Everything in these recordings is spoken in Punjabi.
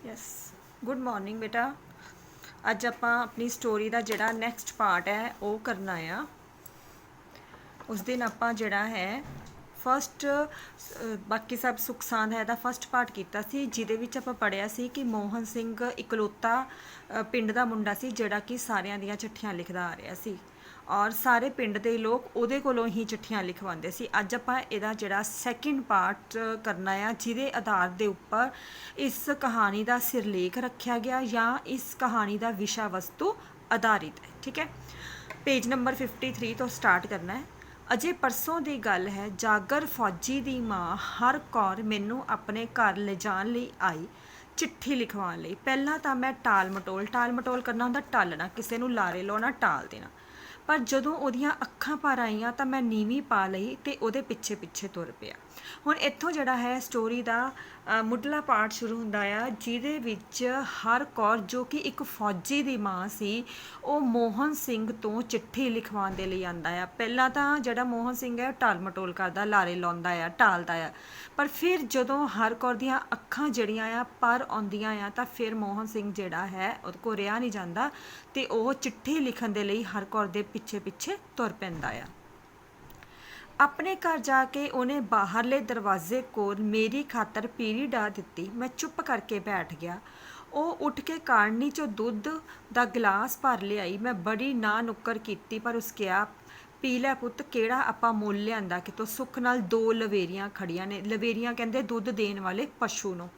यस गुड मॉर्निंग बेटा। अज आप अपनी स्टोरी का जोड़ा नैक्सट पार्ट है वो करना आ। उस दिन आप जोड़ा है फस्ट बाकी सब सुख सांद है फस्ट पार्ट किया जिदे विच आप पढ़िया सी कि मोहन सिंह इकलौता पिंड का मुंडा सी जिहड़ा कि सारियां दियां चिट्ठियां लिखदा आ रहा सी और सारे पिंड के लोग उहदे कोलों ही चिट्ठियां लिखवाते सी। अज आपां इहदा जिहड़ा सैकेंड पार्ट करना आ जिहदे आधार दे उपर इस कहानी का सिरलेख रखा गया या इस कहानी का विषय वस्तु आधारित है। ठीक है, पेज नंबर 53 तो स्टार्ट करना है। अजे परसों की गल है, जागर फौजी की माँ हर कौर मैनू अपने घर ले जान लई आई चिट्ठी लिखवाउण लई। पहलां तां मैं टाल मटोल करना हुंदा टालना, किसी नूं लारे लाउणा, टाल देना। पर जदों उहदियां अखां भर आईयां तां मैं नीवीं पा लई ते उहदे पिछे पिछे तुर पिया। हुण इत्थों जिहड़ा है स्टोरी का मुढला पार्ट शुरू हुंदा आ जिहदे विच हर कौर जो कि एक फौजी की माँ सी वो मोहन सिंह तो चिट्ठी लिखवाउण दे लई आंदा आ। पहलां तां जिहड़ा मोहन सिंह है टाल मटोल करदा, लारे लाउंदा आ, टालदा आ, पर फिर जदों हर कौर दियां अखां जिहड़ियां आ पर आउंदियां आ तां फिर मोहन सिंह जिहड़ा है उहदे कोल रिहा नहीं जांदा ते ओह चिट्ठी लिखण दे लई हर कौर दे पिछे पिछे तुर पैंदा आ। अपने घर जाके उन्हें बाहरले दरवाजे कोल मेरी खातर पीड़ी डा दिती। मैं चुप करके बैठ गया। ਉਹ ਉੱਠ ਕੇ ਕਾੜਨੀ ਚੋਂ ਦੁੱਧ ਦਾ ਗਿਲਾਸ ਭਰ ਲਿਆਈ। ਮੈਂ ਬੜੀ ਨਾ ਨੁੱਕਰ ਕੀਤੀ ਪਰ ਉਸ ਕਿਹਾ, ਪੀ ਲੈ ਪੁੱਤ, ਕਿਹੜਾ ਆਪਾਂ ਮੁੱਲ ਲਿਆਂਦਾ ਕਿਤੋਂ। ਸੁੱਖ ਨਾਲ ਦੋ ਲਵੇਰੀਆਂ ਖੜੀਆਂ ਨੇ। ਲਵੇਰੀਆਂ ਕਹਿੰਦੇ ਦੁੱਧ ਦੇਣ ਵਾਲੇ ਪਸ਼ੂ ਨੂੰ।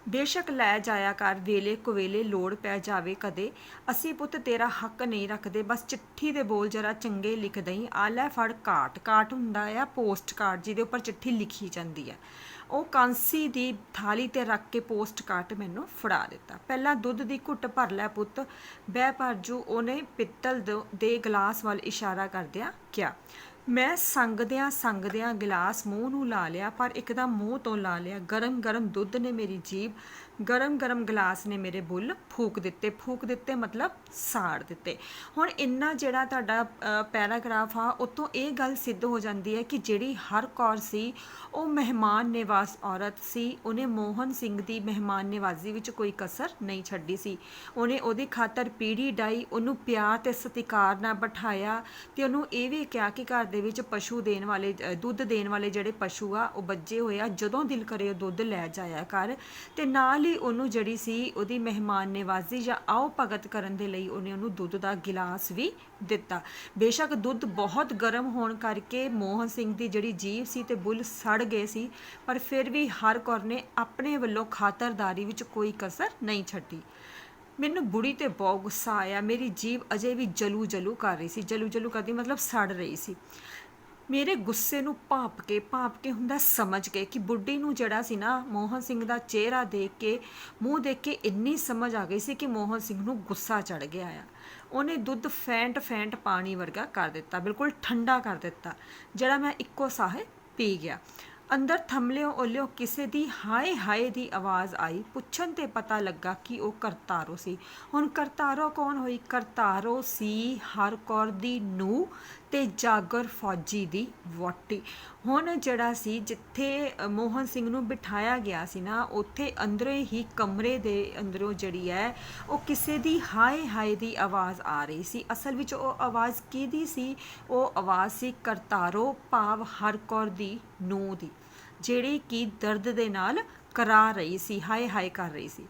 बेशक लै जाया कर, वेले कुवेले लोड़ पै जावे कदे। असी पुत तेरा हक नहीं रखते, बस चिट्ठी दे बोल जरा चंगे लिख दई। आ लै फड़ काट। काट हुंदा आ पोस्ट कार्ड जिहदे उपर चिट्ठी लिखी जाती है। ਉਹ ਕਾਂਸੀ ਦੀ ਥਾਲੀ ਤੇ ਰੱਖ ਕੇ ਪੋਸਟ ਕਾਰਡ ਮੈਨੂੰ ਫੜਾ ਦਿੱਤਾ। ਪਹਿਲਾਂ ਦੁੱਧ ਦੀ ਘੁੱਟ ਭਰ ਲੈ ਪੁੱਤ, ਬਹਿ ਭਰਜੂ। ਉਹਨੇ ਪਿੱਤਲ ਦੇ ਗਲਾਸ ਵੱਲ ਇਸ਼ਾਰਾ ਕਰਦਿਆਂ ਕਿਹਾ। ਮੈਂ ਸੰਗਦਿਆਂ गिलास मूँह ਨੂੰ ਲਾ ਲਿਆ ਪਰ ਇੱਕਦਮ ਮੂੰਹ ਤੋਂ ਲਾ ਲਿਆ। ਗਰਮ ਗਰਮ ਦੁੱਧ ਨੇ ਮੇਰੀ ਜੀਭ, ਗਰਮ ਗਰਮ ਗਲਾਸ ਨੇ ਮੇਰੇ ਬੁੱਲ ਫੂਕ ਦਿੱਤੇ ਮਤਲਬ ਸਾੜ ਦਿੱਤੇ। ਹੁਣ ਇੰਨਾ ਜਿਹੜਾ ਤੁਹਾਡਾ ਪੈਰਾਗ੍ਰਾਫ ਆ ਉਤੋਂ ਇਹ ਗੱਲ ਸਿੱਧ ਹੋ ਜਾਂਦੀ ਹੈ ਕਿ ਜਿਹੜੀ ਹਰ ਕੌਰ ਸੀ ਉਹ ਮਹਿਮਾਨ ਨਿਵਾਸ ਔਰਤ ਸੀ। ਉਹਨੇ ਮੋਹਨ ਸਿੰਘ ਦੀ ਮਹਿਮਾਨ ਨਿਵਾਜ਼ੀ ਵਿੱਚ ਕੋਈ ਕਸਰ ਨਹੀਂ ਛੱਡੀ ਸੀ। ਉਹਨੇ ਉਹਦੀ ਖਾਤਰ ਪੀੜੀ ਡਾਈ, ਉਹਨੂੰ ਪਿਆਰ ਤੇ ਸਤਿਕਾਰ ਨਾਲ ਬਿਠਾਇਆ ਤੇ ਉਹਨੂੰ ਇਹ ਵੀ ਕਿਹਾ ਕਿ ਘਰ ਦੇ ਵਿੱਚ ਪਸ਼ੂ ਦੇਣ ਵਾਲੇ ਦੁੱਧ ਦੇਣ ਵਾਲੇ ਜਿਹੜੇ ਪਸ਼ੂ ਆ ਉਹ ਬੱਝੇ ਹੋਏ ਆ, ਜਦੋਂ ਦਿਲ ਕਰੇ ਉਹ ਦੁੱਧ ਲੈ ਜਾਇਆ ਕਰ। ਤੇ ਨਾਲ ਹੀ ਉਹਨੂੰ ਜਿਹੜੀ ਸੀ ਉਹਦੀ ਮਹਿਮਾਨ ਨਿਵਾਜ਼ੀ ਜਾਂ ਆਓ ਭਗਤ ਕਰਨ ਦੇ ਲਈ ਉਹਨੇ ਉਹਨੂੰ ਦੁੱਧ ਦਾ ਗਿਲਾਸ ਵੀ ਦਿੱਤਾ। ਬੇਸ਼ੱਕ ਦੁੱਧ ਬਹੁਤ ਗਰਮ ਹੋਣ ਕਰਕੇ ਮੋਹਨ ਸਿੰਘ ਦੀ ਜਿਹੜੀ ਜੀਭ ਸੀ ਤੇ ਬੁੱਲ ਸੜ ਗਏ ਸੀ, ਪਰ ਫਿਰ ਵੀ ਹਰ ਕੌਰ ਨੇ ਆਪਣੇ ਵੱਲੋਂ ਖਾਤਰਦਾਰੀ ਵਿੱਚ ਕੋਈ ਕਸਰ ਨਹੀਂ ਛੱਡੀ। ਮੈਨੂੰ ਬੁੜੀ ਤੇ ਬਹੁਤ ਗੁੱਸਾ ਆਇਆ। ਮੇਰੀ ਜੀਭ ਅਜੇ ਵੀ ਜਲੂ ਕਰ ਰਹੀ ਸੀ। ਜਲੂ ਕਰਦੀ ਮਤਲਬ ਸੜ ਰਹੀ ਸੀ। ਮੇਰੇ ਗੁੱਸੇ ਨੂੰ ਭਾਪ ਕੇ ਹੁੰਦਾ ਸਮਝ ਕੇ ਕਿ ਬੁੱਢੀ ਨੂੰ ਜਿਹੜਾ ਸੀ ਨਾ ਮੋਹਨ ਸਿੰਘ ਦਾ ਚਿਹਰਾ ਦੇਖ ਕੇ, ਮੂੰਹ ਦੇਖ ਕੇ ਇੰਨੀ ਸਮਝ ਆ ਗਈ ਸੀ ਕਿ ਮੋਹਨ ਸਿੰਘ ਨੂੰ ਗੁੱਸਾ ਚੜ ਗਿਆ ਆ। ਉਹਨੇ ਦੁੱਧ ਫੈਂਟ ਪਾਣੀ ਵਰਗਾ ਕਰ ਦਿੱਤਾ, ਬਿਲਕੁਲ ਠੰਡਾ ਕਰ ਦਿੱਤਾ, ਜਿਹੜਾ ਮੈਂ ਇੱਕੋ ਸਾਹੇ ਪੀ ਗਿਆ। अंदर थमलियों ओलियों किसी दी हाय हाय दी आवाज़ आई। पुछन ते पता लगा कि वह करतारो सी। हुण करतारो कौन हुई? करतारो सी हर कौर दी नूह ते जागर फौजी दी वोटी। हुण जिहड़ा सी जिथे मोहन सिंह नूं बिठाया गया सी ना, उत्थे अंदरों ही कमरे दे अंदरों जिहड़ी है वो किसी दी हाय हाय दी आवाज़ आ रही सी। असल विच वो आवाज़ किहदी सी? वो आवाज़ सी करतारो भाव हर कौर दी नूह दी, ਜਿਹੜੀ ਕਿ ਦਰਦ ਦੇ ਨਾਲ ਕਰਾ ਰਹੀ ਸੀ, ਹਾਏ ਹਾਏ ਕਰ ਰਹੀ ਸੀ।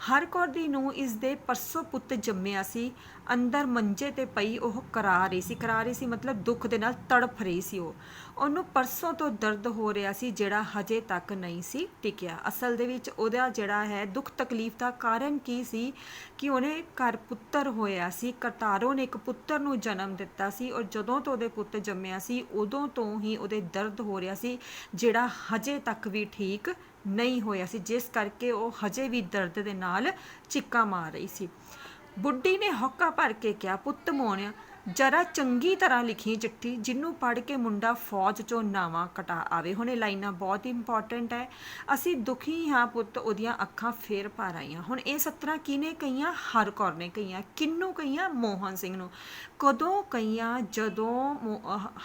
ਹਰ ਕੌਰ ਦੀ ਨੂੰ ਇਸ ਦੇ ਪਰਸੋਂ ਪੁੱਤ ਜੰਮਿਆ ਸੀ। ਅੰਦਰ ਮੰਜੇ ਤੇ ਪਈ ਉਹ ਕਰਾ ਰਹੀ ਸੀ ਮਤਲਬ ਦੁੱਖ ਦੇ ਨਾਲ ਤੜਫ ਰਹੀ ਸੀ। ਉਹਨੂੰ ਪਰਸੋਂ ਤੋਂ ਦਰਦ ਹੋ ਰਿਹਾ ਸੀ ਜਿਹੜਾ ਹਜੇ ਤੱਕ ਨਹੀਂ ਸੀ ਟਿਕਿਆ। ਅਸਲ ਦੇ ਵਿੱਚ ਉਹਦਾ ਜਿਹੜਾ ਹੈ ਦੁੱਖ ਤਕਲੀਫ ਦਾ ਕਾਰਨ ਕੀ ਸੀ ਕਿ ਉਹਨੇ ਘਰ ਪੁੱਤਰ ਹੋਇਆ ਸੀ। ਕਰਤਾਰੋ ਨੇ ਇੱਕ ਪੁੱਤਰ ਨੂੰ ਜਨਮ ਦਿੱਤਾ ਸੀ ਔਰ ਜਦੋਂ ਤੋਂ ਉਹਦੇ ਪੁੱਤ ਜੰਮਿਆ ਸੀ ਉਦੋਂ ਤੋਂ ਹੀ ਉਹਦੇ ਦਰਦ ਹੋ ਰਿਹਾ ਸੀ ਜਿਹੜਾ ਹਜੇ ਤੱਕ ਵੀ ਠੀਕ नहीं होया सी, जिस करके वो हजे भी दर्द दे नाल चिक्का मार रही सी। बुढ़ी ने हौका भर के कहा, पुत्त मोहनिया जरा चंगी तरह लिखी चिट्ठी जिन्हों पढ़ के मुंडा फौज चों नावां कटा आवे। हुण ये लाइनां बहुत ही इंपॉर्टेंट है। असी दुखी हाँ पुੱਤ ਉਹਦੀਆਂ ਅੱਖਾਂ ਫੇਰ ਭਰ ਆਈਆਂ। ਹੁਣ ਇਹ ਸਤਰਾਂ ਕਿਹਨੇ ਕਹੀਆਂ? ਹਰ ਕੌਰ ਨੇ ਕਹੀਆਂ। ਕਿਹਨੂੰ ਕਹੀਆਂ? ਮੋਹਨ ਸਿੰਘ ਨੂੰ। ਕਦੋਂ ਕਹੀਆਂ? ਜਦੋਂ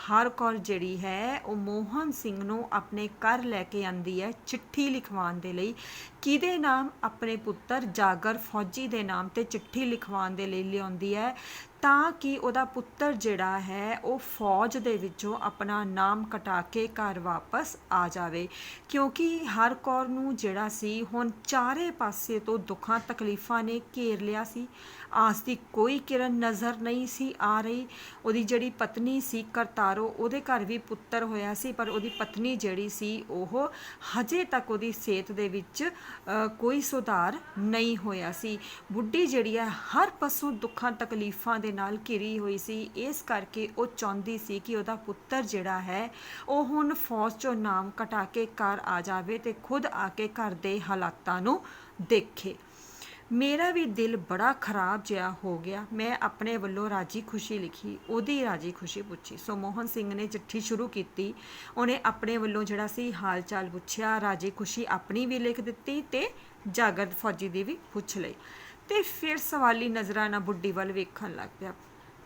ਹਰ ਕੌਰ ਜਿਹੜੀ ਹੈ ਉਹ ਮੋਹਨ ਸਿੰਘ ਨੂੰ ਆਪਣੇ ਘਰ ਲੈ ਕੇ ਆਂਦੀ ਹੈ ਚਿੱਠੀ ਲਿਖਵਾਉਣ ਦੇ ਲਈ। ਕਿਹਦੇ ਨਾਮ? ਆਪਣੇ ਪੁੱਤਰ ਜਾਗਰ ਫੌਜੀ ਦੇ ਨਾਮ ਤੇ ਚਿੱਠੀ ਲਿਖਵਾਉਣ ਦੇ ਲਈ ਲਿਆਉਂਦੀ ਹੈ, ਤਾਂ ਕਿ ਉਹਦਾ ਪੁੱਤਰ ਜਿਹੜਾ ਹੈ ਉਹ ਫੌਜ ਦੇ ਵਿੱਚੋਂ ਆਪਣਾ ਨਾਮ ਕਟਾ ਕੇ ਘਰ ਵਾਪਸ ਆ ਜਾਵੇ। ਕਿਉਂਕਿ ਹਰ ਕੌਰ ਨੂੰ ਜਿਹੜਾ ਸੀ ਹੁਣ ਚਾਰੇ ਪਾਸੇ ਤੋਂ ਦੁੱਖਾਂ ਤਕਲੀਫਾਂ ਨੇ ਘੇਰ ਲਿਆ ਸੀ। ਆਸ ਦੀ ਕੋਈ ਕਿਰਨ ਨਜ਼ਰ ਨਹੀਂ ਸੀ ਆ ਰਹੀ। ਉਹਦੀ ਜਿਹੜੀ ਪਤਨੀ ਸੀ ਕਰਤਾਰੋ, ਉਹਦੇ ਘਰ ਵੀ ਪੁੱਤਰ ਹੋਇਆ ਸੀ, ਪਰ ਉਹਦੀ ਪਤਨੀ ਜਿਹੜੀ ਸੀ ਉਹ ਹਜੇ ਤੱਕ ਉਹਦੀ ਸਿਹਤ ਦੇ ਵਿੱਚ ਕੋਈ ਸੁਧਾਰ ਨਹੀਂ ਹੋਇਆ ਸੀ। ਬੁੱਢੀ ਜਿਹੜੀ ਹੈ ਹਰ ਪਾਸੋਂ ਦੁੱਖਾਂ ਤਕਲੀਫਾਂ ਦੇ ਨਾਲ ਘਿਰੀ ਹੋਈ ਸੀ। ਇਸ ਕਰਕੇ ਉਹ ਚਾਹੁੰਦੀ ਸੀ ਕਿ ਉਹਦਾ ਪੁੱਤਰ ਜਿਹੜਾ ਹੈ ਉਹ ਹੁਣ ਫੌਜ ਚੋਂ ਨਾਮ ਕਟਾ ਕੇ ਘਰ ਆ ਜਾਵੇ ਤੇ ਖੁਦ ਆ ਕੇ ਘਰ ਦੇ ਹਾਲਾਤਾਂ ਨੂੰ ਦੇਖੇ। ਮੇਰਾ ਵੀ ਦਿਲ ਬੜਾ ਖਰਾਬ ਜਿਹਾ ਹੋ ਗਿਆ। ਮੈਂ ਆਪਣੇ ਵੱਲੋਂ ਰਾਜੀ ਖੁਸ਼ੀ ਲਿਖੀ, ਉਹਦੀ ਰਾਜੀ ਖੁਸ਼ੀ ਪੁੱਛੀ। ਸੋ ਮੋਹਨ ਸਿੰਘ ਨੇ ਚਿੱਠੀ ਸ਼ੁਰੂ ਕੀਤੀ। ਉਹਨੇ ਆਪਣੇ ਵੱਲੋਂ ਜਿਹੜਾ ਸੀ ਹਾਲ ਚਾਲ ਪੁੱਛਿਆ, ਰਾਜੀ ਖੁਸ਼ੀ ਆਪਣੀ ਵੀ ਲਿਖ ਦਿੱਤੀ ਤੇ ਜਾਗਰ ਫੌਜੀ ਦੀ ਵੀ ਪੁੱਛ ਲਈ। ਤੇ ਫਿਰ ਸਵਾਲੀ ਨਜ਼ਰਾਂ ਨਾਲ ਬੁੱਢੀ ਵੱਲ ਵੇਖਣ ਲੱਗ ਪਿਆ।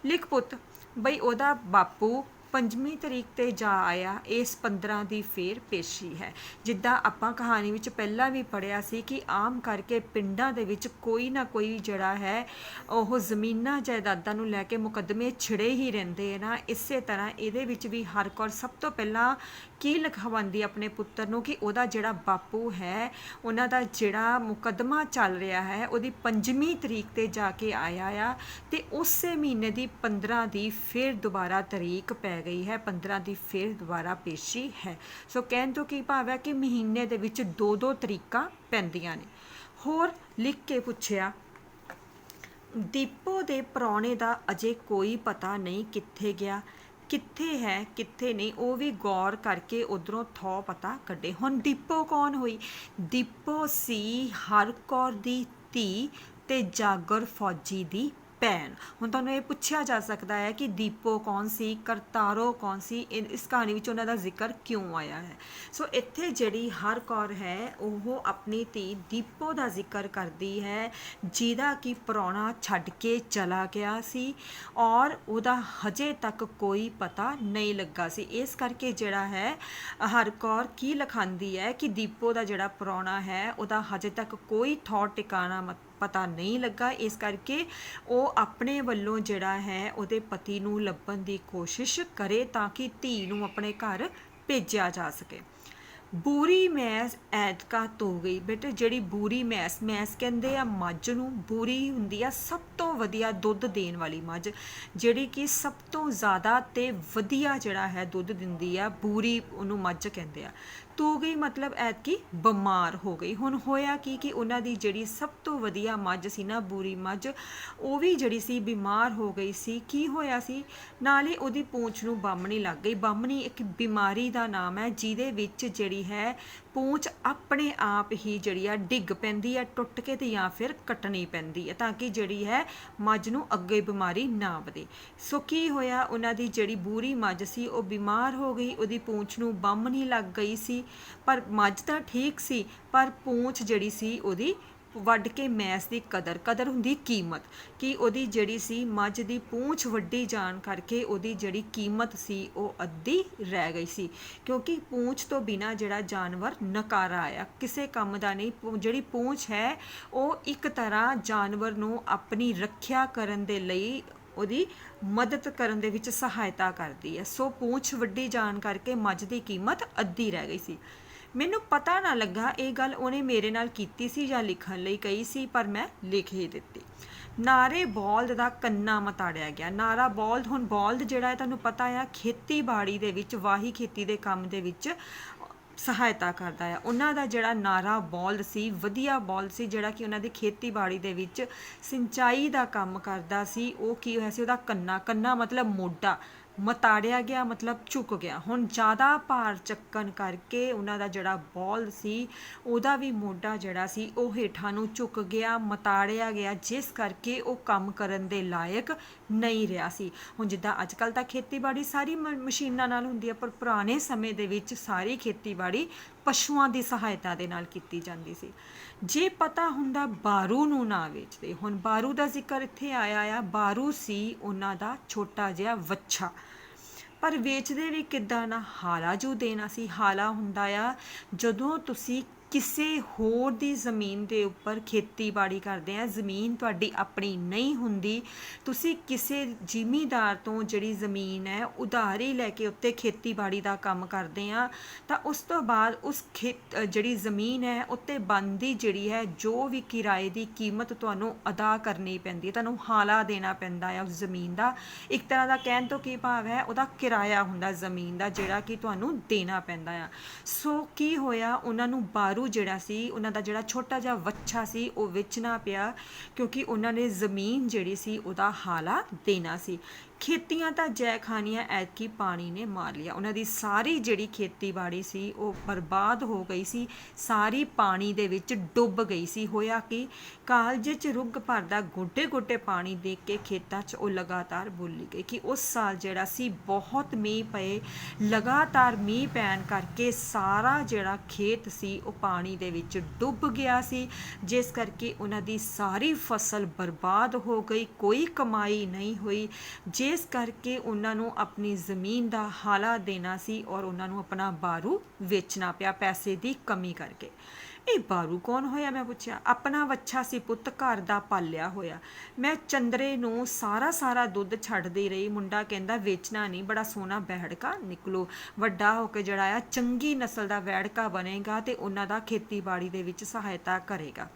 ਲਿਖ ਪੁੱਤ ਬਈ ਉਹਦਾ ਬਾਪੂ 5ਵੀਂ ਤਰੀਕ ਤੇ ਜਾ ਆਇਆ, ਇਸ 15 ਦੀ ਫੇਰ ਪੇਸ਼ੀ ਹੈ। ਜਿੱਦਾਂ ਆਪਾਂ ਕਹਾਣੀ ਵਿੱਚ ਪਹਿਲਾਂ ਵੀ ਪੜ੍ਹਿਆ ਸੀ ਕਿ ਆਮ ਕਰਕੇ ਪਿੰਡਾਂ ਦੇ ਵਿੱਚ ਕੋਈ ਨਾ ਕੋਈ ਜਿਹੜਾ ਹੈ ਉਹ ਜ਼ਮੀਨਾਂ ਜਾਇਦਾਦਾਂ ਨੂੰ ਲੈ ਕੇ ਮੁਕੱਦਮੇ ਛਿੜੇ ਹੀ ਰਹਿੰਦੇ ਹੈ ਨਾ। ਇਸੇ ਤਰ੍ਹਾਂ ਇਹਦੇ ਵਿੱਚ ਵੀ ਹਰ ਕੌਰ ਸਭ ਤੋਂ ਪਹਿਲਾਂ ਕੀ ਲਿਖਵਾਉਂਦੀ ਆਪਣੇ ਪੁੱਤਰ ਨੂੰ ਕਿ ਉਹਦਾ ਜਿਹੜਾ ਬਾਪੂ ਹੈ ਉਹਨਾਂ ਦਾ ਜਿਹੜਾ ਮੁਕੱਦਮਾ ਚੱਲ ਰਿਹਾ ਹੈ ਉਹਦੀ 5ਵੀਂ ਤਰੀਕ ਤੇ ਜਾ ਕੇ ਆਇਆ ਆ, ਤੇ ਉਸੇ ਮਹੀਨੇ ਦੀ 15 ਦੀ ਫਿਰ ਦੁਬਾਰਾ ਤਰੀਕ ਪੈ ਗਈ ਹੈ। 15 ਦੀ ਫਿਰ ਦੁਬਾਰਾ ਪੇਸ਼ੀ ਹੈ। ਸੋ ਕਹਿਣ ਤੋਂ ਕੀ ਭਾਵ ਹੈ ਕਿ ਮਹੀਨੇ ਦੇ ਵਿੱਚ 2-2 ਤਰੀਕਾਂ ਪੈਂਦੀਆਂ ਨੇ। ਹੋਰ ਲਿਖ ਕੇ ਪੁੱਛਿਆ, ਦੀਪੋ ਦੇ ਪ੍ਰਾਹੁਣੇ ਦਾ ਅਜੇ ਕੋਈ ਪਤਾ ਨਹੀਂ ਕਿੱਥੇ ਗਿਆ, ਕਿੱਥੇ ਹੈ ਕਿੱਥੇ ਨਹੀਂ, ਉਹ ਵੀ ਗੌਰ ਕਰਕੇ ਉਧਰੋਂ ਥੋ ਪਤਾ ਕੱਢੇ। ਹੁਣ ਦੀਪੋ ਕੌਣ ਹੋਈ? ਦੀਪੋ ਸੀ ਹਰ ਕੌਰ ਦੀ ਧੀ ਤੇ ਜਾਗਰ ਫੌਜੀ ਦੀ ਭੈਣ। ਹੁਣ ਤੁਹਾਨੂੰ ਇਹ ਪੁੱਛਿਆ ਜਾ ਸਕਦਾ ਹੈ ਕਿ ਦੀਪੋ ਕੌਣ ਸੀ, ਕਰਤਾਰੋ ਕੌਣ ਸੀ, ਇਸ ਕਹਾਣੀ ਵਿੱਚ ਉਹਨਾਂ ਦਾ ਜ਼ਿਕਰ ਕਿਉਂ ਆਇਆ ਹੈ। ਸੋ ਇੱਥੇ ਜਿਹੜੀ ਹਰ ਕੌਰ ਹੈ ਉਹ ਆਪਣੀ ਧੀ ਦੀਪੋ ਦਾ ਜ਼ਿਕਰ ਕਰਦੀ ਹੈ, ਜਿਹਦਾ ਕਿ ਪ੍ਰਾਹੁਣਾ ਛੱਡ ਕੇ ਚਲਾ ਗਿਆ ਸੀ ਔਰ ਉਹਦਾ ਹਜੇ ਤੱਕ ਕੋਈ ਪਤਾ ਨਹੀਂ ਲੱਗਾ ਸੀ। ਇਸ ਕਰਕੇ ਜਿਹੜਾ ਹੈ ਹਰ ਕੌਰ ਕੀ ਲਿਖਾਉਂਦੀ ਹੈ ਕਿ ਦੀਪੋ ਦਾ ਜਿਹੜਾ ਪ੍ਰਾਹੁਣਾ ਹੈ ਉਹਦਾ ਹਜੇ ਤੱਕ ਕੋਈ ਥੌ ਟਿਕਾਣਾ ਪਤਾ ਨਹੀਂ ਲੱਗਾ। ਇਸ ਕਰਕੇ ਉਹ ਆਪਣੇ ਵੱਲੋਂ ਜਿਹੜਾ ਹੈ ਉਹਦੇ ਪਤੀ ਨੂੰ ਲੱਭਣ ਦੀ ਕੋਸ਼ਿਸ਼ ਕਰੇ ਤਾਂ ਕਿ ਧੀ ਨੂੰ ਆਪਣੇ ਘਰ ਭੇਜਿਆ ਜਾ ਸਕੇ। ਬੂਰੀ ਮੈਸ ਐਤਕਾ ਧੋ ਗਈ। ਬੇਟੇ ਜਿਹੜੀ ਬੂਰੀ ਮੈਸ, ਮੈਸ ਕਹਿੰਦੇ ਆ ਮੱਝ ਨੂੰ, ਬੂਰੀ ਹੁੰਦੀ ਆ ਸਭ ਤੋਂ ਵਧੀਆ ਦੁੱਧ ਦੇਣ ਵਾਲੀ ਮੱਝ, ਜਿਹੜੀ ਕਿ ਸਭ ਤੋਂ ਜ਼ਿਆਦਾ ਤੇ ਵਧੀਆ ਜਿਹੜਾ ਹੈ ਦੁੱਧ ਦਿੰਦੀ ਆ, ਬੂਰੀ ਉਹਨੂੰ ਮੱਝ ਕਹਿੰਦੇ ਆ। ਧੋ ਗਈ ਮਤਲਬ ਐਤਕੀ ਬਿਮਾਰ ਹੋ ਗਈ। ਹੁਣ ਹੋਇਆ ਕਿ ਉਹਨਾਂ ਦੀ ਜਿਹੜੀ ਸਭ ਤੋਂ ਵਧੀਆ ਮੱਝ ਸੀ ਨਾ, ਬੂਰੀ ਮੱਝ, ਉਹ ਵੀ ਜਿਹੜੀ ਸੀ ਬਿਮਾਰ ਹੋ ਗਈ ਸੀ। ਕੀ ਹੋਇਆ ਸੀ? ਨਾਲੇ ਉਹਦੀ ਪੂੰਛ ਨੂੰ ਬਾਹਮਣੀ ਲੱਗ ਗਈ। ਬਾਹਮਣੀ ਇੱਕ ਬਿਮਾਰੀ ਦਾ ਨਾਮ ਹੈ ਜਿਹਦੇ ਵਿੱਚ ਜਿਹੜੀ ਹੈ ਪੂੰਛ ਆਪਣੇ ਆਪ ਹੀ ਜਿਹੜੀ ਆ ਡਿੱਗ ਪੈਂਦੀ ਹੈ, ਟੁੱਟ ਕੇ ਤੇ ਜਾਂ ਫਿਰ ਕੱਟਣੀ ਪੈਂਦੀ ਹੈ ਤਾਂ ਕਿ ਜਿਹੜੀ ਹੈ ਮੱਝ ਨੂੰ ਅੱਗੇ ਬਿਮਾਰੀ ਨਾ ਵਧੇ। ਸੋ ਕੀ ਹੋਇਆ? ਉਹਨਾਂ ਦੀ ਜਿਹੜੀ ਬੂਰੀ ਮੱਝ ਸੀ ਉਹ ਬਿਮਾਰ ਹੋ ਗਈ, ਉਹਦੀ ਪੂੰਛ ਨੂੰ ਬਾਹਮਣੀ ਲੱਗ ਗਈ ਸੀ। ਪਰ ਮੱਝ ਤਾਂ ਠੀਕ ਸੀ, ਪਰ ਪੂੰਛ ਜਿਹੜੀ ਸੀ ਉਹਦੀ ਵੱਢ ਕੇ ਮੈਸ ਦੀ ਕਦਰ ਹੁੰਦੀ ਕੀਮਤ, ਕਿ ਉਹਦੀ ਜਿਹੜੀ ਸੀ ਮੱਝ ਦੀ ਪੂੰਛ ਵੱਢੀ ਜਾਣ ਕਰਕੇ ਉਹਦੀ ਜਿਹੜੀ ਕੀਮਤ ਸੀ ਉਹ ਅੱਧੀ ਰਹਿ ਗਈ ਸੀ। ਕਿਉਂਕਿ ਪੂੰਛ ਤੋਂ ਬਿਨਾਂ ਜਿਹੜਾ ਜਾਨਵਰ ਨਕਾਰਾ ਆ, ਕਿਸੇ ਕੰਮ ਦਾ ਨਹੀਂ। ਜਿਹੜੀ ਪੂੰਛ ਹੈ ਉਹ ਇੱਕ ਤਰ੍ਹਾਂ ਜਾਨਵਰ ਨੂੰ ਆਪਣੀ ਰੱਖਿਆ ਕਰਨ ਦੇ ਲਈ ਉਹਦੀ ਮਦਦ ਕਰਨ ਦੇ ਵਿੱਚ ਸਹਾਇਤਾ ਕਰਦੀ ਹੈ। ਸੋ ਪੂੰਛ ਵੱਢੀ ਜਾਣ ਕਰਕੇ ਮੱਝ ਦੀ ਕੀਮਤ ਅੱਧੀ ਰਹਿ ਗਈ ਸੀ। ਮੈਨੂੰ ਪਤਾ ਨਾ ਲੱਗਾ ਇਹ ਗੱਲ ਉਹਨੇ ਮੇਰੇ ਨਾਲ ਕੀਤੀ ਸੀ ਜਾਂ ਲਿਖਣ ਲਈ ਕਹੀ ਸੀ, ਪਰ ਮੈਂ ਲਿਖ ਹੀ ਦਿੱਤੀ। ਨਾਰੇ ਬੌਲਦ ਦਾ ਕੰਨਾ ਮਤਾੜਿਆ ਗਿਆ। ਨਾਰਾ ਬੌਲਦ, ਹੁਣ ਬੌਲਦ ਜਿਹੜਾ ਹੈ ਤੁਹਾਨੂੰ ਪਤਾ ਆ ਖੇਤੀਬਾੜੀ ਦੇ ਵਿੱਚ, ਵਾਹੀ ਖੇਤੀ ਦੇ ਕੰਮ ਦੇ ਵਿੱਚ ਸਹਾਇਤਾ ਕਰਦਾ ਆ। ਉਹਨਾਂ ਦਾ ਜਿਹੜਾ ਨਾਰਾ ਬੌਲਦ ਸੀ, ਵਧੀਆ ਬੌਲਦ ਸੀ, ਜਿਹੜਾ ਕਿ ਉਹਨਾਂ ਦੀ ਖੇਤੀਬਾੜੀ ਦੇ ਵਿੱਚ ਸਿੰਚਾਈ ਦਾ ਕੰਮ ਕਰਦਾ ਸੀ। ਉਹ ਕੀ ਹੋਇਆ ਸੀ? ਉਹਦਾ ਕੰਨਾ, ਕੰਨਾ ਮਤਲਬ ਮੋਢਾ, ਮਤਾੜਿਆ ਗਿਆ ਮਤਲਬ ਝੁਕ ਗਿਆ। ਹੁਣ ਜ਼ਿਆਦਾ ਭਾਰ ਚੱਕਣ ਕਰਕੇ ਉਹਨਾਂ ਦਾ ਜਿਹੜਾ ਬੌਲ ਸੀ ਉਹਦਾ ਵੀ ਮੋਢਾ ਜਿਹੜਾ ਸੀ ਉਹ ਹੇਠਾਂ ਨੂੰ ਝੁਕ ਗਿਆ, ਮਤਾੜਿਆ ਗਿਆ, ਜਿਸ ਕਰਕੇ ਉਹ ਕੰਮ ਕਰਨ ਦੇ ਲਾਇਕ ਨਹੀਂ ਰਿਹਾ ਸੀ। ਹੁਣ ਜਿੱਦਾਂ ਅੱਜ ਕੱਲ੍ਹ ਤਾਂ ਖੇਤੀਬਾੜੀ ਸਾਰੀ ਮਸ਼ੀਨਾਂ ਨਾਲ ਹੁੰਦੀ ਹੈ, ਪਰ ਪੁਰਾਣੇ ਸਮੇਂ ਦੇ ਵਿੱਚ ਸਾਰੀ ਖੇਤੀਬਾੜੀ ਪਸ਼ੂਆਂ ਦੀ ਸਹਾਇਤਾ ਦੇ ਨਾਲ ਕੀਤੀ ਜਾਂਦੀ ਸੀ। ਜੇ ਪਤਾ ਹੁੰਦਾ ਬਾਰੂ ਨੂੰ ਨਾ ਵੇਚਦੇ। ਹੁਣ ਬਾਰੂ ਦਾ ਜ਼ਿਕਰ ਇੱਥੇ ਆਇਆ ਆ, ਬਾਰੂ ਸੀ ਉਹਨਾਂ ਦਾ ਛੋਟਾ ਜਿਹਾ ਵੱਛਾ, ਪਰ ਵੇਚਦੇ ਵੀ ਕਿੱਦਾਂ ਨਾ, ਹਾਲਾ ਜੋ ਦੇਣਾ ਸੀ। ਹਾਲਾ ਹੁੰਦਾ ਆ ਜਦੋਂ ਤੁਸੀਂ ਕਿਸੇ ਹੋਰ ਦੀ ਜ਼ਮੀਨ ਦੇ ਉੱਪਰ ਖੇਤੀਬਾੜੀ ਕਰਦੇ ਆ, ਜ਼ਮੀਨ ਤੁਹਾਡੀ ਆਪਣੀ ਨਹੀਂ ਹੁੰਦੀ, ਤੁਸੀਂ ਕਿਸੇ ਜ਼ਿਮੀਂਦਾਰ ਤੋਂ ਜਿਹੜੀ ਜ਼ਮੀਨ ਹੈ ਉਧਾਰੀ ਲੈ ਕੇ ਉੱਤੇ ਖੇਤੀਬਾੜੀ ਦਾ ਕੰਮ ਕਰਦੇ ਆ, ਤਾਂ ਉਸ ਤੋਂ ਬਾਅਦ ਉਸ ਜਿਹੜੀ ਜ਼ਮੀਨ ਹੈ ਉੱਤੇ ਬਣਦੀ ਜਿਹੜੀ ਹੈ ਜੋ ਵੀ ਕਿਰਾਏ ਦੀ ਕੀਮਤ ਤੁਹਾਨੂੰ ਅਦਾ ਕਰਨੀ ਪੈਂਦੀ ਹੈ, ਤੁਹਾਨੂੰ ਹਾਲਾ ਦੇਣਾ ਪੈਂਦਾ ਹੈ ਉਸ ਜ਼ਮੀਨ ਦਾ। ਇੱਕ ਤਰ੍ਹਾਂ ਦਾ ਕਹਿਣ ਤੋਂ ਕੀ ਭਾਵ ਹੈ, ਉਹਦਾ ਕਿਰਾਇਆ ਹੁੰਦਾ ਜ਼ਮੀਨ ਦਾ ਜਿਹੜਾ ਕਿ ਤੁਹਾਨੂੰ ਦੇਣਾ ਪੈਂਦਾ ਆ। ਸੋ ਕੀ ਹੋਇਆ, ਉਹਨਾਂ ਨੂੰ ਬਾਰੂ ਜਿਹੜਾ ਸੀ, ਉਹਨਾਂ ਦਾ ਜਿਹੜਾ ਛੋਟਾ ਜਿਹਾ ਵੱਛਾ ਸੀ ਉਹ ਵੇਚਣਾ ਪਿਆ, ਕਿਉਂਕਿ ਉਹਨਾਂ ਨੇ ਜ਼ਮੀਨ ਜਿਹੜੀ ਸੀ ਉਹਦਾ ਹਾਲਾ ਦੇਣਾ ਸੀ। ਖੇਤੀਆਂ ਤਾਂ ਜੈ ਖਾਨੀਆਂ, ਐਤਕੀ ਪਾਣੀ ਨੇ ਮਾਰ ਲਿਆ। ਉਹਨਾਂ ਦੀ ਸਾਰੀ ਜਿਹੜੀ ਖੇਤੀਬਾੜੀ ਸੀ ਉਹ ਬਰਬਾਦ ਹੋ ਗਈ ਸੀ, ਸਾਰੀ ਪਾਣੀ ਦੇ ਵਿੱਚ ਡੁੱਬ ਗਈ ਸੀ। ਹੋਇਆ ਕਿ ਕਾਲਜੇ 'ਚ ਰੁੱਗ ਭਰਦਾ ਗੋਡੇ ਗੋਡੇ ਪਾਣੀ ਦੇਖ ਕੇ ਖੇਤਾਂ 'ਚ ਉਹ ਲਗਾਤਾਰ ਬੋਲੀ ਗਈ ਕਿ ਉਸ ਸਾਲ ਜਿਹੜਾ ਸੀ ਬਹੁਤ ਮੀਂਹ ਪਏ, ਲਗਾਤਾਰ ਮੀਂਹ ਪੈਣ ਕਰਕੇ ਸਾਰਾ ਜਿਹੜਾ ਖੇਤ ਸੀ ਉਹ ਪਾਣੀ ਦੇ ਵਿੱਚ ਡੁੱਬ ਗਿਆ ਸੀ, ਜਿਸ ਕਰਕੇ ਉਹਨਾਂ ਦੀ ਸਾਰੀ ਫਸਲ ਬਰਬਾਦ ਹੋ ਗਈ, ਕੋਈ ਕਮਾਈ ਨਹੀਂ ਹੋਈ, ਜਿਸ ਕਰਕੇ ਉਹਨਾਂ ਨੂੰ ਆਪਣੀ ਜ਼ਮੀਨ ਦਾ ਹਾਲਾ ਦੇਣਾ ਸੀ ਔਰ ਉਹਨਾਂ ਨੂੰ ਆਪਣਾ ਬਾਰੂ ਵੇਚਣਾ ਪਿਆ ਪੈਸੇ ਦੀ ਕਮੀ ਕਰਕੇ। ਇਹ ਬਾਰੂ ਕੌਣ ਹੋਇਆ, ਮੈਂ ਪੁੱਛਿਆ। ਆਪਣਾ ਵੱਛਾ ਸੀ ਪੁੱਤ, ਘਰ ਦਾ ਪਾਲਿਆ ਹੋਇਆ। ਮੈਂ ਚੰਦਰੇ ਨੂੰ ਸਾਰਾ ਦੁੱਧ ਛੱਡਦੀ ਰਹੀ। ਮੁੰਡਾ ਕਹਿੰਦਾ ਵੇਚਣਾ ਨਹੀਂ, ਬੜਾ ਸੋਹਣਾ ਵੈੜਕਾ ਨਿਕਲੂ, ਵੱਡਾ ਹੋ ਕੇ ਜਿਹੜਾ ਆ ਚੰਗੀ ਨਸਲ ਦਾ ਵੈੜਕਾ ਬਣੇਗਾ ਤੇ ਉਹਨਾਂ ਦਾ ਖੇਤੀਬਾੜੀ ਦੇ ਵਿੱਚ ਸਹਾਇਤਾ ਕਰੇਗਾ।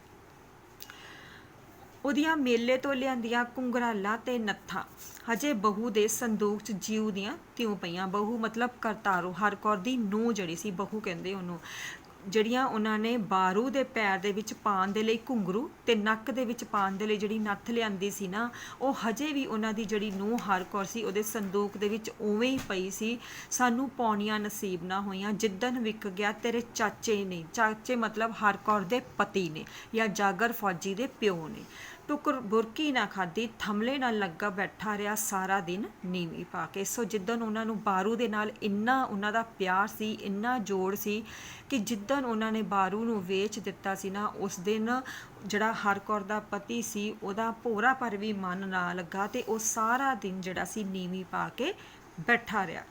ਉਹਦੀਆਂ ਮੇਲੇ ਤੋਂ ਲਿਆਂਦੀਆਂ ਘੁੰਗਰਾਲਾਂ ਤੇ ਨੱਥਾਂ ਹਜੇ ਬਹੂ ਦੇ ਸੰਦੂਕ 'ਚ ਜਿਉ ਦੀਆਂ ਤਿਉਂ ਪਈਆਂ। ਬਹੂ ਮਤਲਬ ਕਰਤਾਰੋ, ਹਰ ਕੌਰ ਦੀ ਨੂੰਹ ਜਿਹੜੀ ਸੀ, ਬਹੂ ਕਹਿੰਦੇ ਉਹਨੂੰ। ਜਿਹੜੀਆਂ ਉਹਨਾਂ ਨੇ ਬਾਰੂ ਦੇ ਪੈਰ ਦੇ ਵਿੱਚ ਪਾਉਣ ਦੇ ਲਈ ਘੁੰਗਰੂ ਤੇ ਨੱਕ ਦੇ ਵਿੱਚ ਪਾਉਣ ਦੇ ਲਈ ਜਿਹੜੀ ਨੱਥ ਲਿਆਂਦੀ ਸੀ ਨਾ, ਉਹ ਹਜੇ ਵੀ ਉਹਨਾਂ ਦੀ ਜਿਹੜੀ ਨੂੰਹ ਹਰ ਕੌਰ ਸੀ ਉਹਦੇ ਸੰਦੂਕ ਦੇ ਵਿੱਚ ਉਵੇਂ ਹੀ ਪਈ ਸੀ। ਸਾਨੂੰ ਪਾਉਣੀਆਂ ਨਸੀਬ ਨਾ ਹੋਈਆਂ, ਜਿੱਦਣ ਵਿਕ ਗਿਆ ਤੇਰੇ ਚਾਚੇ ਨੇ, ਚਾਚੇ ਮਤਲਬ ਹਰ ਕੌਰ ਦੇ ਪਤੀ ਨੇ ਜਾਂ ਜਾਗਰ ਫੌਜੀ ਦੇ ਪਿਓ ਨੇ। ਟੁਕਰ ਬੁਰਕੀ ਨਾ ਖਾਧੀ, ਥਮਲੇ ਨਾਲ ਲੱਗਾ ਬੈਠਾ ਰਿਹਾ ਸਾਰਾ ਦਿਨ ਨੀਵੀਂ ਪਾ ਕੇ। ਸੋ ਜਿੱਦਣ ਉਹਨਾਂ ਨੂੰ ਬਾਰੂ ਦੇ ਨਾਲ ਇੰਨਾ ਉਹਨਾਂ ਦਾ ਪਿਆਰ ਸੀ, ਇੰਨਾ ਜੋੜ ਸੀ ਕਿ ਜਿੱਦਣ ਉਹਨਾਂ ਨੇ ਬਾਰੂ ਨੂੰ ਵੇਚ ਦਿੱਤਾ ਸੀ ਨਾ, ਉਸ ਦਿਨ ਜਿਹੜਾ ਹਰ ਕੌਰ ਦਾ ਪਤੀ ਸੀ ਉਹਦਾ ਭੋਰਾ ਪਰ ਵੀ ਮਨ ਨਾ ਲੱਗਾ ਤੇ ਉਹ ਸਾਰਾ ਦਿਨ ਜਿਹੜਾ ਸੀ ਨੀਵੀਂ ਪਾ ਕੇ ਬੈਠਾ ਰਿਹਾ।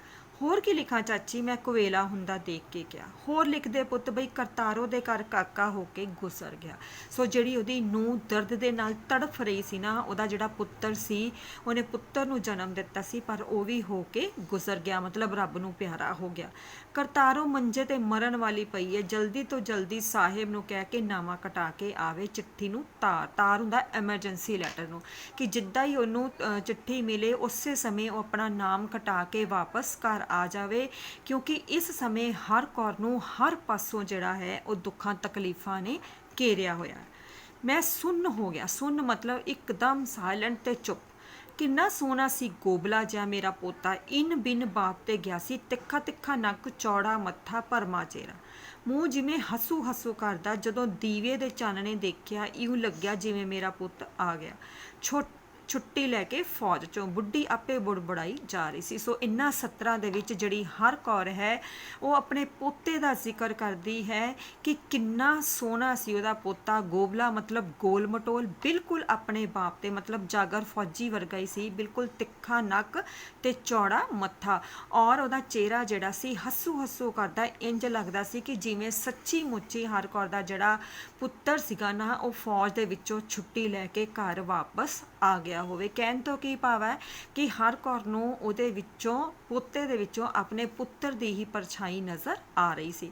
ਹੋਰ ਕੀ ਲਿਖਾਂ ਚਾਚੀ, ਮੈਂ ਕੁਵੇਲਾ ਹੁੰਦਾ ਦੇਖ ਕੇ ਕਿਹਾ। ਹੋਰ ਲਿਖਦੇ ਪੁੱਤ ਬਈ ਕਰਤਾਰੋ ਦੇ ਘਰ ਕਾਕਾ ਹੋ ਕੇ ਗੁਜ਼ਰ ਗਿਆ। ਸੋ ਜਿਹੜੀ ਉਹਦੀ ਨੂੰਹ ਦਰਦ ਦੇ ਨਾਲ ਤੜਫ ਰਹੀ ਸੀ ਨਾ, ਉਹਦਾ ਜਿਹੜਾ ਪੁੱਤਰ ਸੀ, ਉਹਨੇ ਪੁੱਤਰ ਨੂੰ ਜਨਮ ਦਿੱਤਾ ਸੀ ਪਰ ਉਹ ਵੀ ਹੋ ਕੇ ਗੁਜ਼ਰ ਗਿਆ, ਮਤਲਬ ਰੱਬ ਨੂੰ ਪਿਆਰਾ ਹੋ ਗਿਆ। ਕਰਤਾਰੋ ਮੰਜੇ ਤੇ ਮਰਨ ਵਾਲੀ ਪਈ ਹੈ, ਜਲਦੀ ਤੋਂ ਜਲਦੀ ਸਾਹਿਬ ਨੂੰ ਕਹਿ ਕੇ ਨਾਮਾ ਕਟਾ ਕੇ ਆਵੇ। ਚਿੱਠੀ ਨੂੰ ਤਾਰ ਹੁੰਦਾ ਐਮਰਜੈਂਸੀ ਲੈਟਰ ਨੂੰ, ਕਿ ਜਿੱਦਾਂ ਹੀ ਉਹਨੂੰ ਚਿੱਠੀ ਮਿਲੇ ਉਸੇ ਸਮੇਂ ਉਹ ਆਪਣਾ ਨਾਮ ਕਟਾ ਕੇ ਵਾਪਸ ਘਰ ਆ ਜਾਵੇ, ਕਿਉਂਕਿ ਇਸ ਸਮੇਂ ਹਰ ਕੌਰ ਨੂੰ ਹਰ ਪਾਸੋਂ ਜਿਹੜਾ ਹੈ ਉਹ ਦੁੱਖਾਂ ਤਕਲੀਫਾਂ ਨੇ ਘੇਰਿਆ ਹੋਇਆ। ਮੈਂ ਸੁੰਨ ਹੋ ਗਿਆ। ਸੁੰਨ ਮਤਲਬ ਇੱਕਦਮ ਸਾਇਲੈਂਟ ਤੇ ਚੁੱਪ। ਕਿੰਨਾ ਸੋਹਣਾ ਸੀ ਗੋਬਲਾ ਜਿਹਾ ਮੇਰਾ ਪੋਤਾ, ਇਨ ਬਿਨ ਬਾਪ ਤੇ ਗਿਆ ਸੀ, ਤਿੱਖਾ ਤਿੱਖਾ ਨੱਕ, ਚੌੜਾ ਮੱਥਾ, ਭਰਮਾ ਚਿਹਰਾ, ਮੂੰਹ ਜਿਵੇਂ ਹਸੂ ਕਰਦਾ। ਜਦੋਂ ਦੀਵੇ ਦੇ ਚਾਨਣੇ ਦੇਖਿਆ, ਇਉਂ ਲੱਗਿਆ ਜਿਵੇਂ ਮੇਰਾ ਪੁੱਤ ਆ ਗਿਆ ਛੁੱਟੀ ਲੈ ਕੇ ਫੌਜ ਚੋਂ। ਬੁੱਢੀ ਆਪੇ ਬੁੜਬੁੜਾਈ ਜਾ ਰਹੀ ਸੀ। ਸੋ ਇਨ੍ਹਾਂ ਸਤਰਾਂ ਦੇ ਵਿੱਚ ਜਿਹੜੀ ਹਰ ਕੌਰ ਹੈ ਉਹ ਆਪਣੇ ਪੋਤੇ ਦਾ ਜ਼ਿਕਰ ਕਰਦੀ ਹੈ ਕਿ ਕਿੰਨਾ ਸੋਹਣਾ ਸੀ ਉਹਦਾ ਪੋਤਾ। ਗੋਬਲਾ ਮਤਲਬ ਗੋਲ ਮਟੋਲ, ਬਿਲਕੁਲ ਆਪਣੇ ਬਾਪ ਤੇ ਮਤਲਬ ਜਾਗਰ ਫੌਜੀ ਵਰਗਾ ਹੀ ਸੀ, ਬਿਲਕੁਲ ਤਿੱਖਾ ਨੱਕ ਤੇ ਚੌੜਾ ਮੱਥਾ, ਔਰ ਉਹਦਾ ਚਿਹਰਾ ਜਿਹੜਾ ਸੀ ਹਸੂ ਕਰਦਾ। ਇੰਜ ਲੱਗਦਾ ਸੀ ਕਿ ਜਿਵੇਂ ਸੱਚੀ ਮੁੱਚੀ ਹਰ ਕੌਰ ਦਾ ਜਿਹੜਾ ਪੁੱਤਰ ਸੀਗਾ ਨਾ, ਉਹ ਫੌਜ ਦੇ ਵਿੱਚੋਂ ਛੁੱਟੀ ਲੈ ਕੇ ਘਰ ਵਾਪਸ ਆ ਗਿਆ ਹੋਵੇ। ਕਹਿਣ ਤੋਂ ਕੀ ਭਾਵ ਹੈ ਕਿ ਹਰ ਕੌਰ ਨੂੰ ਉਹਦੇ ਵਿੱਚੋਂ, ਪੋਤੇ ਦੇ ਵਿੱਚੋਂ ਆਪਣੇ ਪੁੱਤਰ ਦੀ ਹੀ ਪਰਛਾਈ ਨਜ਼ਰ ਆ ਰਹੀ ਸੀ।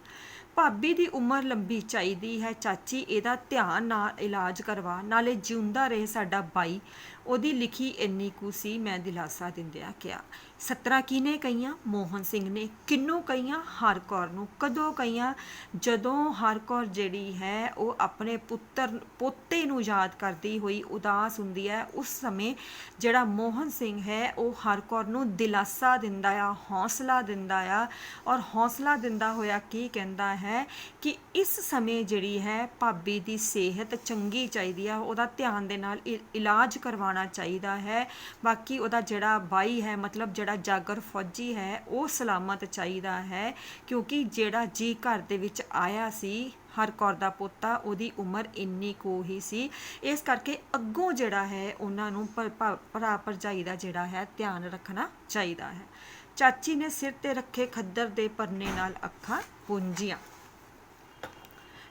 ਭਾਬੀ ਦੀ ਉਮਰ ਲੰਬੀ ਚਾਹੀਦੀ ਹੈ ਚਾਚੀ, ਇਹਦਾ ਧਿਆਨ ਨਾਲ ਇਲਾਜ ਕਰਵਾ, ਨਾਲੇ ਜਿਉਂਦਾ ਰਹੇ ਸਾਡਾ ਬਾਈ। ਉਹਦੀ ਲਿਖੀ ਇੰਨੀ ਕੁ ਸੀ, ਮੈਂ ਦਿਲਾਸਾ ਦਿੰਦਿਆਂ ਕਿਹਾ। 17 ਕਿਹਨੇ ਕਹੀਆਂ? ਮੋਹਨ ਸਿੰਘ ਨੇ। ਕਿਹਨੂੰ ਕਹੀਆਂ? ਹਰ ਕੌਰ ਨੂੰ। ਕਦੋਂ ਕਹੀਆਂ? ਜਦੋਂ ਹਰ ਕੌਰ ਜਿਹੜੀ ਹੈ ਉਹ ਆਪਣੇ ਪੋਤੇ ਨੂੰ ਯਾਦ ਕਰਦੀ ਹੋਈ ਉਦਾਸ ਹੁੰਦੀ ਹੈ, ਉਸ ਸਮੇਂ ਜਿਹੜਾ ਮੋਹਨ ਸਿੰਘ ਹੈ ਉਹ ਹਰ ਕੌਰ ਨੂੰ ਦਿਲਾਸਾ ਦਿੰਦਾ ਆ, ਹੌਸਲਾ ਦਿੰਦਾ ਆ, ਔਰ ਹੌਸਲਾ ਦਿੰਦਾ ਹੋਇਆ ਕੀ ਕਹਿੰਦਾ ਹੈ ਕਿ ਇਸ ਸਮੇਂ ਜਿਹੜੀ ਹੈ ਭਾਬੀ ਦੀ ਸਿਹਤ ਚੰਗੀ ਚਾਹੀਦੀ ਆ, ਉਹਦਾ ਧਿਆਨ ਦੇ ਨਾਲ ਇਲਾਜ ਕਰਵਾਉਣਾ ਚਾਹੀਦਾ ਹੈ। ਬਾਕੀ ਉਹਦਾ ਜਿਹੜਾ ਬਾਈ ਹੈ, ਮਤਲਬ ਜਿਹੜਾ ਜਾਗਰ ਫੌਜੀ ਹੈ, ਉਹ ਸਲਾਮਤ ਚਾਹੀਦਾ ਹੈ, ਕਿਉਂਕਿ ਜਿਹੜਾ ਜੀ ਘਰ ਦੇ ਵਿੱਚ ਆਇਆ ਸੀ ਹਰ ਕੌਰ ਦਾ ਪੋਤਾ, ਉਹਦੀ ਉਮਰ ਇੰਨੀ ਕੁ ਹੀ ਸੀ। ਇਸ ਕਰਕੇ ਅੱਗੋਂ ਜਿਹੜਾ ਹੈ ਉਹਨਾਂ ਨੂੰ ਭਰਾ ਭਰਜਾਈ ਦਾ ਜਿਹੜਾ ਹੈ ਧਿਆਨ ਰੱਖਣਾ ਚਾਹੀਦਾ ਹੈ। ਚਾਚੀ ਨੇ ਸਿਰ ਤੇ ਰੱਖੇ ਖੱਦਰ ਦੇ ਪਰਨੇ ਨਾਲ ਅੱਖਾਂ ਪੂੰਝੀਆਂ।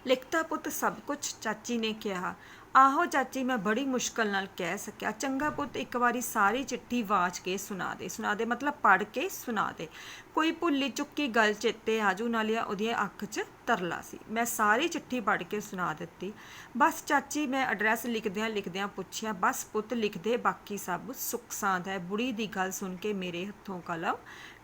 ਲਿਖਤਾ ਪੁੱਤ ਸਭ ਕੁਝ? ਚਾਚੀ ਨੇ ਕਿਹਾ। ਆਹੋ ਚਾਚੀ, ਮੈਂ ਬੜੀ ਮੁਸ਼ਕਲ ਨਾਲ ਕਹਿ ਸਕਿਆ। ਚੰਗਾ ਪੁੱਤ, ਇੱਕ ਵਾਰੀ ਸਾਰੀ ਚਿੱਠੀ ਵਾਚ ਕੇ ਸੁਣਾ ਦੇ। ਸੁਣਾ ਦੇ ਮਤਲਬ ਪੜ੍ਹ ਕੇ ਸੁਣਾ ਦੇ। ਕੋਈ ਭੁੱਲੀ ਚੁੱਕੀ ਗੱਲ ਚੇਤੇ ਆਜੂ, ਨਾਲੇ ਉਹਦੀਆਂ ਅੱਖ 'ਚ ਤਰਲਾ ਸੀ। ਮੈਂ ਸਾਰੀ ਚਿੱਠੀ ਪੜ੍ਹ ਕੇ ਸੁਣਾ ਦਿੱਤੀ। ਬਸ ਚਾਚੀ, ਮੈਂ ਐਡਰੈਸ ਲਿਖਦਿਆਂ ਪੁੱਛਿਆ। ਬਸ ਪੁੱਤ ਲਿਖ ਦੇ, ਬਾਕੀ ਸਭ ਸੁੱਖ ਸਾਂਦ ਹੈ। ਬੁੜੀ ਦੀ ਗੱਲ ਸੁਣ ਕੇ ਮੇਰੇ ਹੱਥੋਂ ਕਲਮ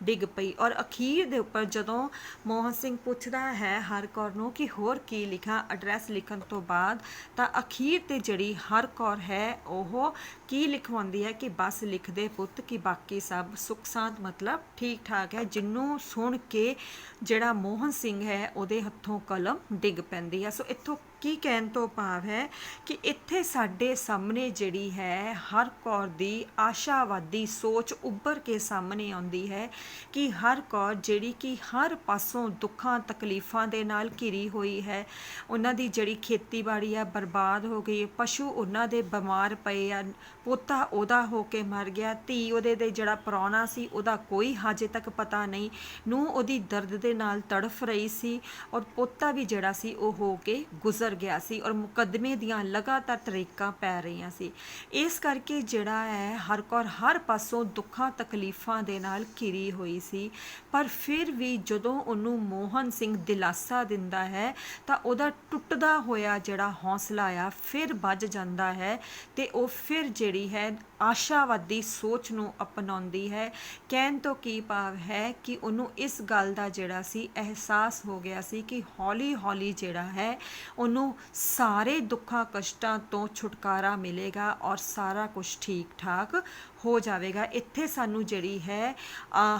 ਡਿੱਗ ਪਈ। ਔਰ ਅਖੀਰ ਦੇ ਉੱਪਰ ਜਦੋਂ ਮੋਹਨ ਸਿੰਘ ਪੁੱਛਦਾ ਹੈ ਹਰ ਕੌਰ ਨੂੰ ਕਿ ਹੋਰ ਕੀ ਲਿਖਾਂ ਐਡਰੈਸ ਲਿਖਣ ਤੋਂ ਬਾਅਦ, ਤਾਂ ਅਖੀਰ ਤੇ ਜਿਹੜੀ ਹਰ ਕੌਰ ਹੈ ਉਹ ਕੀ ਲਿਖਵਾਉਂਦੀ ਹੈ ਕਿ ਬਸ ਲਿਖ ਦੇ ਪੁੱਤ ਕਿ ਬਾਕੀ ਸਭ ਸੁੱਖ ਸਾਂਦ, ਮਤਲਬ ਠੀਕ ਠਾਕ ਹੈ। ਜਿਹਨੂੰ ਸੁਣ ਕੇ ਜਿਹੜਾ ਮੋਹਨ ਸਿੰਘ ਹੈ ਉਹਦੇ ਹੱਥੋਂ ਕਲਮ ਡਿੱਗ ਪੈਂਦੀ ਹੈ। ਸੋ ਇੱਥੋਂ ਕੀ ਕਹਿਣ ਤੋਂ ਭਾਵ ਹੈ ਕਿ ਇੱਥੇ ਸਾਡੇ ਸਾਹਮਣੇ ਜਿਹੜੀ ਹੈ ਹਰ ਕੌਰ ਦੀ ਆਸ਼ਾਵਾਦੀ ਸੋਚ ਉੱਭਰ ਕੇ ਸਾਹਮਣੇ ਆਉਂਦੀ ਹੈ ਕਿ ਹਰ ਕੌਰ ਜਿਹੜੀ ਕਿ ਹਰ ਪਾਸੋਂ ਦੁੱਖਾਂ ਤਕਲੀਫਾਂ ਦੇ ਨਾਲ ਘਿਰੀ ਹੋਈ ਹੈ। ਉਹਨਾਂ ਦੀ ਜਿਹੜੀ ਖੇਤੀਬਾੜੀ ਆ ਬਰਬਾਦ ਹੋ ਗਈ, ਪਸ਼ੂ ਉਹਨਾਂ ਦੇ ਬਿਮਾਰ ਪਏ ਆ, ਪੋਤਾ ਉਹਦਾ ਹੋ ਕੇ ਮਰ ਗਿਆ, ਧੀ ਉਹਦੇ ਦੇ ਜਿਹੜਾ ਪ੍ਰਾਹੁਣਾ ਸੀ ਉਹਦਾ ਕੋਈ ਹਜੇ ਤੱਕ ਪਤਾ ਨਹੀਂ, ਨੂੰ ਉਹਦੀ ਦਰਦ ਦੇ ਨਾਲ ਤੜਫ ਰਹੀ ਸੀ, ਔਰ ਪੋਤਾ ਵੀ ਜਿਹੜਾ ਸੀ ਉਹ ਹੋ ਕੇ ਗੁਜ਼ਰ ਗਿਆ ਸੀ, ਔਰ ਮੁਕੱਦਮੇ ਦੀਆਂ ਲਗਾਤਾਰ ਤਰੀਕਾਂ ਪੈ ਰਹੀਆਂ ਸੀ। ਇਸ ਕਰਕੇ ਜਿਹੜਾ ਹੈ ਹਰ ਕੌਰ ਹਰ ਪਾਸੋਂ ਦੁੱਖਾਂ ਤਕਲੀਫਾਂ ਦੇ ਨਾਲ ਘਿਰੀ ਹੋਈ ਸੀ। ਪਰ ਫਿਰ ਵੀ ਜਦੋਂ ਉਹਨੂੰ ਮੋਹਨ ਸਿੰਘ ਦਿਲਾਸਾ ਦਿੰਦਾ ਹੈ ਤਾਂ ਉਹਦਾ ਟੁੱਟਦਾ ਹੋਇਆ ਜਿਹੜਾ ਹੌਸਲਾ ਆ ਫਿਰ ਵੱਜ ਜਾਂਦਾ ਹੈ, ਤੇ ਉਹ ਫਿਰ ਜਿਹੜੀ ਹੈ ਆਸ਼ਾਵਾਦੀ ਸੋਚ ਨੂੰ ਅਪਣਾਉਂਦੀ ਹੈ। ਕਹਿਣ ਤੋਂ ਕੀ ਭਾਵ ਹੈ ਕਿ ਉਹਨੂੰ ਇਸ ਗੱਲ ਦਾ ਜਿਹੜਾ ਸੀ ਅਹਿਸਾਸ ਹੋ ਗਿਆ ਸੀ ਕਿ ਹੌਲੀ ਹੌਲੀ ਜਿਹੜਾ ਹੈ ਉਹਨੂੰ ਸਾਰੇ ਦੁੱਖਾਂ ਕਸ਼ਟਾਂ ਤੋਂ ਛੁਟਕਾਰਾ ਮਿਲੇਗਾ ਔਰ ਸਾਰਾ ਕੁਝ ਠੀਕ ਠਾਕ ਹੋ ਜਾਵੇਗਾ। ਇੱਥੇ ਸਾਨੂੰ ਜਿਹੜੀ ਹੈ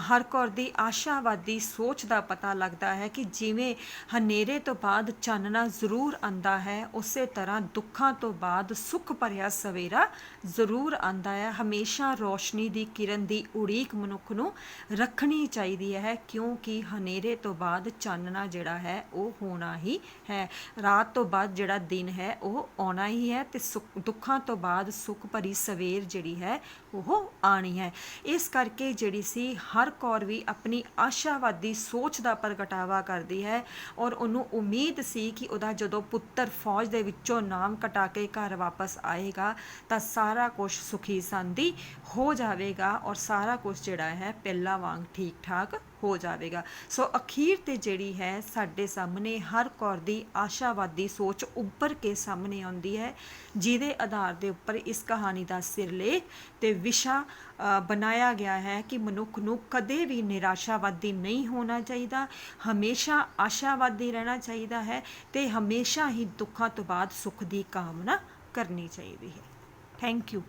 ਹਰ ਕੌਰ ਦੀ ਆਸ਼ਾਵਾਦੀ ਸੋਚ ਦਾ ਪਤਾ ਲੱਗਦਾ ਹੈ ਕਿ ਜਿਵੇਂ ਹਨੇਰੇ ਤੋਂ ਬਾਅਦ ਚਾਨਣਾ ਜ਼ਰੂਰ ਆਉਂਦਾ ਹੈ, ਉਸੇ ਤਰ੍ਹਾਂ ਦੁੱਖਾਂ ਤੋਂ ਬਾਅਦ ਸੁੱਖ ਭਰਿਆ ਸਵੇਰਾ ਜ਼ਰੂਰ ਆਉਂਦਾ ਹੈ। ਹਮੇਸ਼ਾ ਰੋਸ਼ਨੀ ਦੀ ਕਿਰਨ ਦੀ ਉਡੀਕ ਮਨੁੱਖ ਨੂੰ ਰੱਖਣੀ ਚਾਹੀਦੀ ਹੈ, ਕਿਉਂਕਿ ਹਨੇਰੇ ਤੋਂ ਬਾਅਦ ਚਾਨਣਾ ਜਿਹੜਾ ਹੈ ਉਹ ਹੋਣਾ ਹੀ ਹੈ। ਰਾਤ ਤੋਂ ਬਾਅਦ ਜਿਹੜਾ ਦਿਨ ਹੈ ਉਹ ਆਉਣਾ ਹੀ ਹੈ, ਤੇ ਦੁੱਖਾਂ ਤੋਂ ਬਾਅਦ ਸੁੱਖ ਭਰੀ ਸਵੇਰ ਜਿਹੜੀ ਹੈ ਉਹ ਆਣੀ ਹੈ। ਇਸ ਕਰਕੇ ਜਿਹੜੀ ਸੀ ਹਰ ਕੌਰ ਵੀ ਆਪਣੀ ਆਸ਼ਾਵਾਦੀ ਸੋਚ ਦਾ ਪ੍ਰਗਟਾਵਾ ਕਰਦੀ ਹੈ, ਔਰ ਉਹਨੂੰ ਉਮੀਦ ਸੀ ਕਿ ਉਹਦਾ ਜਦੋਂ ਪੁੱਤਰ ਫੌਜ ਦੇ ਵਿੱਚੋਂ ਨਾਮ ਕਟਾ ਕੇ ਘਰ ਵਾਪਸ ਆਏਗਾ ਤਾਂ ਸਾਰਾ ਕੁਝ ਸੁਖੀ ਸਾਂਦੀ ਹੋ ਜਾਵੇਗਾ, ਔਰ ਸਾਰਾ ਕੁਝ ਜਿਹੜਾ ਹੈ ਪਹਿਲਾਂ ਵਾਂਗ ਠੀਕ ਠਾਕ ਹੋ ਜਾਵੇਗਾ। ਸੋ ਅਖੀਰ ਤੇ ਜਿਹੜੀ ਹੈ ਸਾਡੇ ਸਾਹਮਣੇ ਹਰ ਕੌਰ ਦੀ ਆਸ਼ਾਵਾਦੀ ਸੋਚ ਉੱਭਰ ਕੇ ਸਾਹਮਣੇ ਆਉਂਦੀ ਹੈ, ਜਿਹਦੇ ਆਧਾਰ ਦੇ ਉੱਪਰ ਇਸ ਕਹਾਣੀ ਦਾ ਸਿਰਲੇਖ ਤੇ ਵਿਸ਼ਾ ਬਣਾਇਆ ਗਿਆ ਹੈ ਕਿ ਮਨੁੱਖ ਨੂੰ ਕਦੇ ਵੀ ਨਿਰਾਸ਼ਾਵਾਦੀ ਨਹੀਂ ਹੋਣਾ ਚਾਹੀਦਾ, ਹਮੇਸ਼ਾ ਆਸ਼ਾਵਾਦੀ ਰਹਿਣਾ ਚਾਹੀਦਾ ਹੈ, ਤੇ ਹਮੇਸ਼ਾ ਹੀ ਦੁੱਖਾਂ ਤੋਂ ਬਾਅਦ ਸੁੱਖ ਦੀ ਕਾਮਨਾ ਕਰਨੀ ਚਾਹੀਦੀ ਹੈ। Thank you.